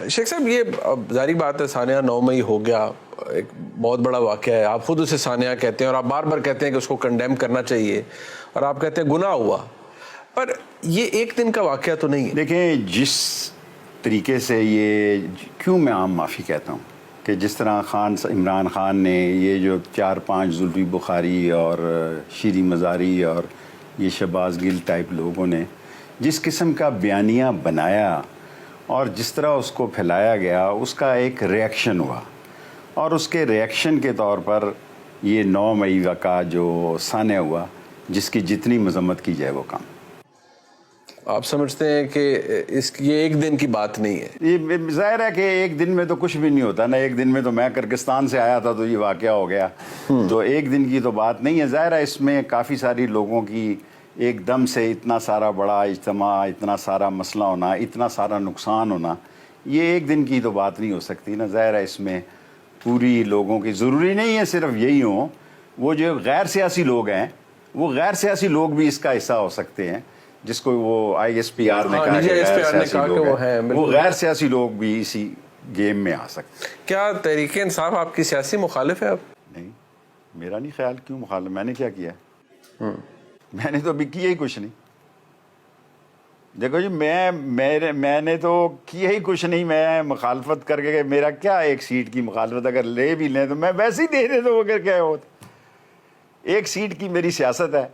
شیخ صاحب یہ ظاہری بات ہے سانحہ 9 مئی ہو گیا, ایک بہت بڑا واقعہ ہے, آپ خود اسے سانحہ کہتے ہیں اور آپ بار بار کہتے ہیں کہ اس کو کنڈیم کرنا چاہیے اور آپ کہتے ہیں گناہ ہوا, پر یہ ایک دن کا واقعہ تو نہیں ہے. دیکھیں جس طریقے سے یہ کیوں میں عام معافی کہتا ہوں کہ جس طرح عمران خان نے یہ جو 4-5 زلفی بخاری اور شیریں مزاری اور یہ شہباز گل ٹائپ لوگوں نے جس قسم کا بیانیہ بنایا اور جس طرح اس کو پھیلایا گیا, اس کا ایک ریئیکشن ہوا, اور اس کے ریئیکشن کے طور پر یہ 9 مئی کا جو سانحہ ہوا جس کی جتنی مذمت کی جائے وہ کم. آپ سمجھتے ہیں کہ یہ ایک دن کی بات نہیں ہے؟ یہ ظاہر ہے کہ ایک دن میں تو کچھ بھی نہیں ہوتا نا. ایک دن میں تو میں کرگستان سے آیا تھا تو یہ واقعہ ہو گیا, تو ایک دن کی تو بات نہیں ہے. ظاہر ہے اس میں کافی ساری لوگوں کی ایک دم سے اتنا سارا بڑا اجتماع, اتنا سارا مسئلہ ہونا, اتنا سارا نقصان ہونا, یہ ایک دن کی تو بات نہیں ہو سکتی نا. ظاہر ہے اس میں پوری لوگوں کی, ضروری نہیں ہے صرف یہی ہوں, وہ جو غیر سیاسی لوگ ہیں وہ غیر سیاسی لوگ بھی اس کا حصہ ہو سکتے ہیں, جس کو وہ ISPR نے کہا کہ غیر سیاسی لوگ ہیں, وہ غیر سیاسی لوگ بھی اسی گیم میں آ سکتے ہیں. کیا تحریک انصاف آپ کی سیاسی مخالف ہے اب؟ نہیں, میرا نہیں خیال. کیوں مخالف؟ میں نے کیا کیا؟ میں نے تو ابھی کیا ہی کچھ نہیں. دیکھو جی میں نے تو کیا ہی کچھ نہیں. میں مخالفت کر کے میرا کیا ایک سیٹ کی مخالفت اگر لے بھی لیں تو میں ویسے ہی دے دیتا ہوں. اگر کیا ہوتا, ایک سیٹ کی میری سیاست ہے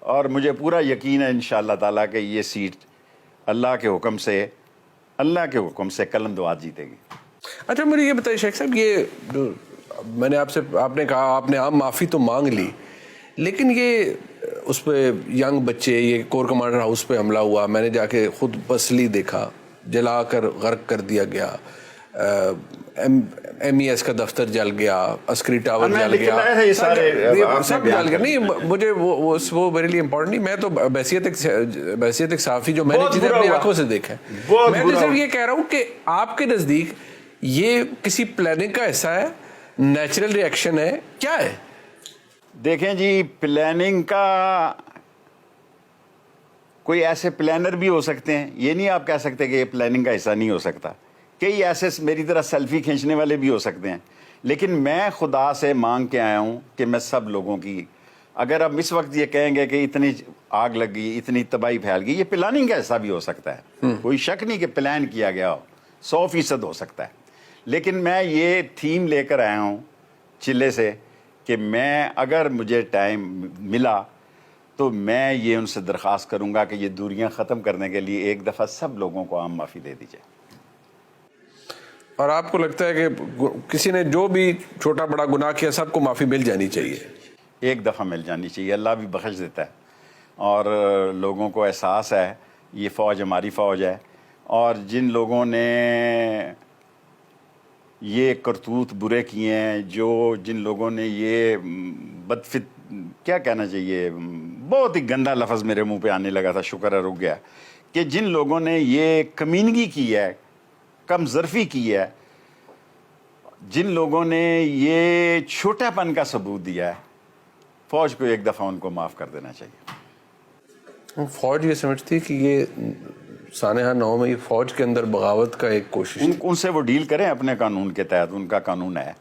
اور مجھے پورا یقین ہے انشاءاللہ تعالیٰ کہ یہ سیٹ اللہ کے حکم سے قلم دعات جیتے گی. اچھا مجھے یہ بتائیے شیخ صاحب, یہ میں نے آپ نے کہا آپ نے عام معافی تو مانگ لی, لیکن یہ اس پہ ینگ بچے, یہ کور کمانڈر ہاؤس پہ حملہ ہوا, میں نے جا کے خود پسلی دیکھا, جلا کر غرق کر دیا گیا, MES کا دفتر جل گیا, عسکری ٹاور جل گیا, سب جل گیا. نہیں مجھے وہ میرے لیے امپورٹنٹ نہیں, میں تو بحیثیت ایک صحافی جو میں نے چیزیں اپنی آنکھوں سے دیکھا ہے, میں تو صرف یہ کہہ رہا ہوں کہ آپ کے نزدیک یہ کسی پلاننگ کا حصہ ہے, نیچرل ری ایکشن ہے, کیا ہے؟ دیکھیں جی, پلاننگ کا کوئی ایسے پلانر بھی ہو سکتے ہیں, یہ نہیں آپ کہہ سکتے کہ یہ پلاننگ کا حصہ نہیں ہو سکتا. کئی ایسے میری طرح سیلفی کھینچنے والے بھی ہو سکتے ہیں, لیکن میں خدا سے مانگ کے آیا ہوں کہ میں سب لوگوں کی, اگر اب اس وقت یہ کہیں گے کہ اتنی آگ لگ گئی, اتنی تباہی پھیل گئی, یہ پلاننگ کا حصہ بھی ہو سکتا ہے. کوئی شک نہیں کہ پلان کیا گیا ہو, 100% ہو سکتا ہے. لیکن میں یہ تھیم لے کر آیا ہوں چلے سے کہ میں اگر مجھے ٹائم ملا تو میں یہ ان سے درخواست کروں گا کہ یہ دوریاں ختم کرنے کے لیے ایک دفعہ سب لوگوں کو عام معافی دے دی جائے. اور آپ کو لگتا ہے کہ کسی نے جو بھی چھوٹا بڑا گناہ کیا سب کو معافی مل جانی چاہیے؟ ایک دفعہ مل جانی چاہیے. اللہ بھی بخش دیتا ہے, اور لوگوں کو احساس ہے یہ فوج ہماری فوج ہے, اور جن لوگوں نے یہ کرتوت برے کیے ہیں, جن لوگوں نے یہ کیا کہنا چاہیے, بہت ہی گندا لفظ میرے منہ پہ آنے لگا تھا, شکر ہے رک گیا, کہ جن لوگوں نے یہ کمینگی کی ہے, کم ظرفی کی ہے, جن لوگوں نے یہ چھوٹا پن کا ثبوت دیا ہے, فوج کو ایک دفعہ ان کو معاف کر دینا چاہیے. فوج یہ سمجھتی کہ یہ سانحہ 9 مئی فوج کے اندر بغاوت کا ایک کوشش, ان سے وہ ڈیل کریں اپنے قانون کے تحت, ان کا قانون ہے.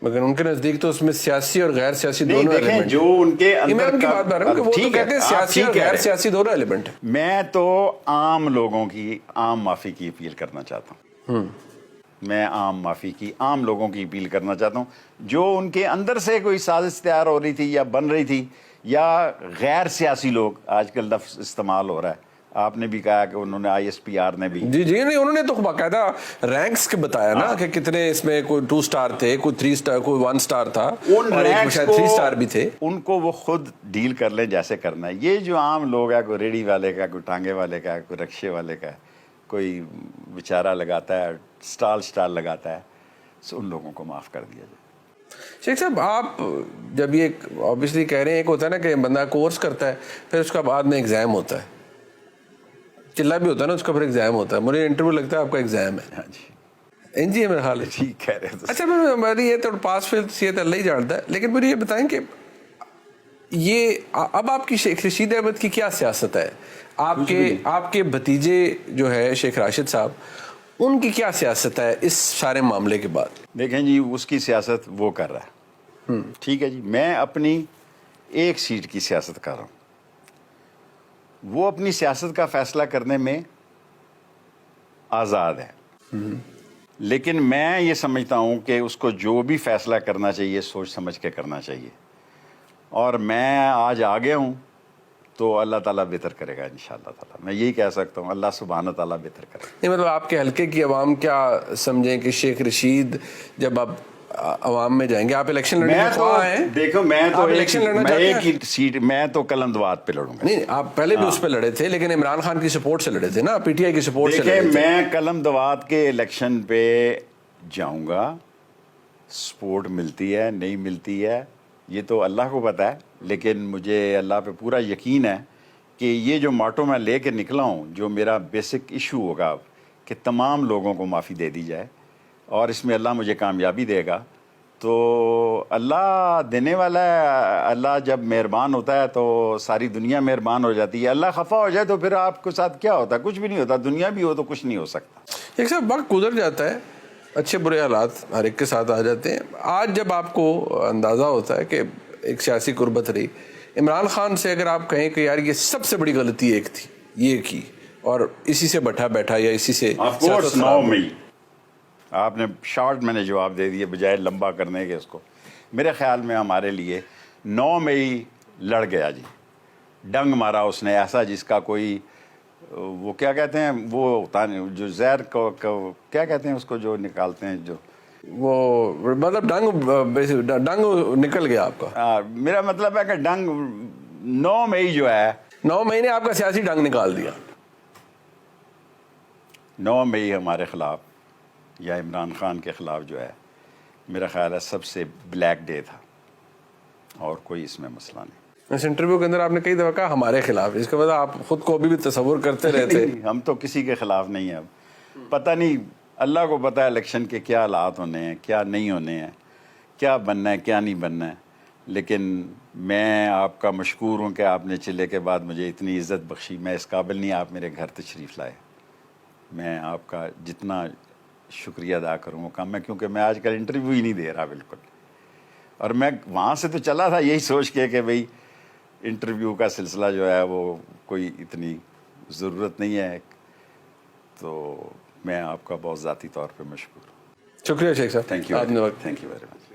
مگر ان کے نزدیک تو اس میں سیاسی اور غیر سیاسی دونوں ایلیمنٹ, جو ان کے اندر کی بات کہ وہ تو کہتے ہیں سیاسی اور غیر سیاسی دونوں ایلیمنٹ. میں تو عام لوگوں کی عام معافی کی اپیل کرنا چاہتا ہوں. میں عام معافی کی عام لوگوں کی اپیل کرنا چاہتا ہوں, جو ان کے اندر سے کوئی سازش تیار ہو رہی تھی یا بن رہی تھی, یا غیر سیاسی لوگ, آج کل لفظ استعمال ہو رہا ہے, آپ نے بھی کہا کہ انہوں نے ISPR نے بھی, جی نہیں, انہوں نے تو باقاعدہ رینکس کے بتایا نا کہ کتنے اس میں کوئی 2 سٹار تھے, کوئی 3 سٹار, کوئی 1 سٹار تھا, اور ایک شاید 3 سٹار بھی تھے. ان کو وہ خود ڈیل کر لیں جیسے کرنا ہے. یہ جو عام لوگ ہیں, کوئی ریڑھی والے کا, کوئی ٹانگے والے کا, کوئی رکشے والے کا, کوئی بیچارہ لگاتا ہے, سٹال لگاتا ہے, ان لوگوں کو معاف کر دیا جائے. شیخ صاحب, آپ جب یہ آبویسلی کہہ رہے ہیں, ایک ہوتا ہے نا کہ بندہ کورس کرتا ہے, پھر اس کا بعد میں ایگزام ہوتا ہے, چلا بھی ہوتا ہے نا, اس کا پھر ایگزام ہوتا ہے. مجھے انٹرویو لگتا ہے آپ کا ایگزام ہے. ہاں جی, جی ہے میرا حال ہے. ٹھیک کہہ رہے ہیں. اچھا ہماری یہ تو پاس فیل یہ تو اللہ ہی جانتا ہے, لیکن مجھے یہ بتائیں کہ یہ اب آپ کی شیخ رشید احمد کی کیا سیاست ہے؟ آپ کے بھتیجے جو ہے شیخ راشد صاحب, ان کی کیا سیاست ہے اس سارے معاملے کے بعد؟ دیکھیں جی، اس کی سیاست وہ کر رہا ہے، ٹھیک ہے جی، میں اپنی ایک سیٹ کی سیاست کر رہا ہوں، وہ اپنی سیاست کا فیصلہ کرنے میں آزاد ہے، لیکن میں یہ سمجھتا ہوں کہ اس کو جو بھی فیصلہ کرنا چاہیے سوچ سمجھ کے کرنا چاہیے، اور میں آج آ گیا ہوں تو اللہ تعالیٰ بہتر کرے گا انشاءاللہ تعالیٰ، میں یہی کہہ سکتا ہوں، اللہ سبحانہ تعالیٰ بہتر کرے گا۔ نہیں مطلب آپ کے حلقے کی عوام کیا سمجھیں کہ شیخ رشید جب آپ عوام میں جائیں گے، آپ الیکشن لڑنے میں کے تو خواہاں ہیں؟ دیکھو، میں تو آپ الیکشن لڑنا میں چاہتے ایک ہیں؟ ہی سیٹ، میں تو قلمدوات پہ لڑوں گا۔ نہیں، آپ پہلے بھی اس پہ لڑے تھے لیکن عمران خان کی سپورٹ سے لڑے تھے نا، پی ٹی آئی کی سپورٹ سے لڑے دیکھیں، تھے۔ میں قلمدوات کے الیکشن پہ جاؤں گا، سپورٹ ملتی ہے نہیں ملتی ہے یہ تو اللہ کو پتہ ہے، لیکن مجھے اللہ پہ پورا یقین ہے کہ یہ جو ماٹو میں لے کے نکلا ہوں، جو میرا بیسک ایشو ہوگا کہ تمام لوگوں کو معافی دے دی جائے، اور اس میں اللہ مجھے کامیابی دے گا، تو اللہ دینے والا ہے۔ اللہ جب مہربان ہوتا ہے تو ساری دنیا مہربان ہو جاتی ہے، اللہ خفا ہو جائے تو پھر آپ کے ساتھ کیا ہوتا ہے؟ کچھ بھی نہیں ہوتا، دنیا بھی ہو تو کچھ نہیں ہو سکتا۔ ایک صاحب وقت گزر جاتا ہے، اچھے برے حالات ہر ایک کے ساتھ آ جاتے ہیں، آج جب آپ کو اندازہ ہوتا ہے کہ ایک سیاسی قربت رہی، عمران خان سے اگر آپ کہیں کہ یار یہ سب سے بڑی غلطی ایک تھی یہ کی، اور اسی سے بیٹھا یا اسی سے آف کورس 9 مئی، آپ نے شارٹ میں نے جواب دے دیے بجائے لمبا کرنے کے اس کو۔ میرے خیال میں ہمارے لیے 9 مئی لڑ گیا جی، ڈنگ مارا اس نے ایسا جس کا کوئی، وہ کیا کہتے ہیں، وہ ہوتا نہیں جو زہر کو کیا کہتے ہیں اس کو جو نکالتے ہیں، جو وہ مطلب ڈنگ نکل گیا آپ کا۔ میرا مطلب ہے کہ ڈنگ 9 مئی جو ہے، 9 مئی نے آپ کا سیاسی ڈنگ نکال دیا۔ 9 مئی ہمارے خلاف یا عمران خان کے خلاف جو ہے، میرا خیال ہے سب سے بلیک ڈے تھا، اور کوئی اس میں مسئلہ نہیں۔ اس انٹرویو کے اندر آپ نے کئی دفعہ کہا ہمارے خلاف، اس کا مطلب آپ خود کو ابھی بھی تصور کرتے رہتے۔ ہم تو کسی کے خلاف نہیں ہیں، اب پتہ نہیں، اللہ کو پتہ ہے الیکشن کے کیا حالات ہونے ہیں، کیا نہیں ہونے ہیں، کیا بننا ہے کیا نہیں بننا ہے، لیکن میں آپ کا مشکور ہوں کہ آپ نے چلے کے بعد مجھے اتنی عزت بخشی، میں اس قابل نہیں آپ میرے گھر تشریف لائے، میں آپ کا جتنا شکریہ ادا کروں وہ کم ہے، کیونکہ میں آج کل انٹرویو ہی نہیں دے رہا بالکل، اور میں وہاں سے تو چلا تھا یہی سوچ کے کہ بھئی انٹرویو کا سلسلہ جو ہے وہ کوئی اتنی ضرورت نہیں ہے، تو میں آپ کا بہت ذاتی طور پہ مشکور ہوں۔ شکریہ شیخ صاحب، تھینک یو، آپ نے وقت تھینک یو ویری مچ۔